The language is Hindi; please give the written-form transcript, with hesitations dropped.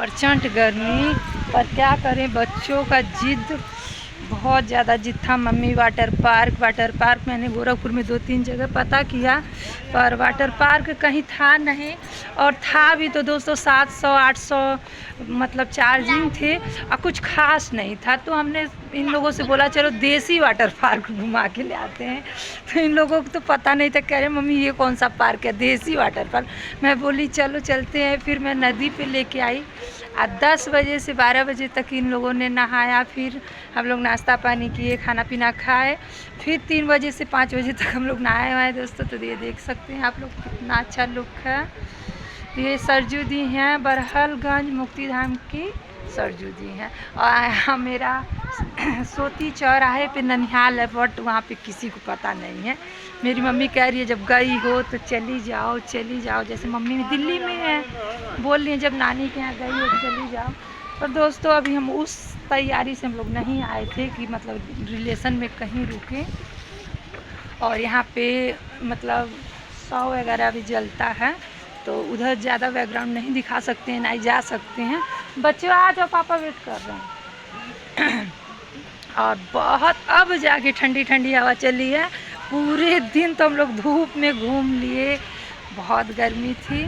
प्रचंड गर्मी, पर क्या करें, बच्चों का जिद, बहुत ज़्यादा जिद था। मम्मी वाटर पार्क मैंने गोरखपुर में 2-3 जगह पता किया, पर वाटर पार्क कहीं था नहीं, और था भी तो दोस्तों 700-800 मतलब चार्जिंग थे, और कुछ खास नहीं था। तो हमने इन लोगों से बोला चलो देसी वाटर पार्क घुमा के ले आते हैं। तो इन लोगों को तो पता नहीं था, कह रहे मम्मी ये कौन सा पार्क है, देसी वाटर पार्क। मैं बोली चलो चलते हैं। फिर मैं नदी पे लेके आई, और 10 बजे से 12 बजे तक इन लोगों ने नहाया। फिर हम लोग नाश्ता पानी किए, खाना पीना खाए। फिर 3 बजे से 5 बजे तक हम लोग नहाए हुए दोस्तों। तो ये देख सकते हैं आप लोग कितना अच्छा लुक है। ये सरजू दी हैं, बरहलगंज मुक्तिधाम की सरजू दी हैं। और यहाँ मेरा सोती चौराहे पे ननिहाल है, बट वहाँ पे किसी को पता नहीं है। मेरी मम्मी कह रही है जब गई हो तो चली जाओ चली जाओ, जैसे मम्मी दिल्ली में है, बोल रही है जब नानी के यहाँ गई हो तो चली जाओ। पर दोस्तों अभी हम उस तैयारी से हम लोग नहीं आए थे कि मतलब रिलेशन में कहीं रुके। और यहाँ पे मतलब 100 वगैरह भी जलता है, तो उधर ज़्यादा बैकग्राउंड नहीं दिखा सकते हैं, नहीं जा सकते हैं। बच्चों आ जाओ, पापा वेट कर रहे हैं। और बहुत अब जाके ठंडी ठंडी हवा चली है। पूरे दिन तो हम लोग धूप में घूम लिए, बहुत गर्मी थी।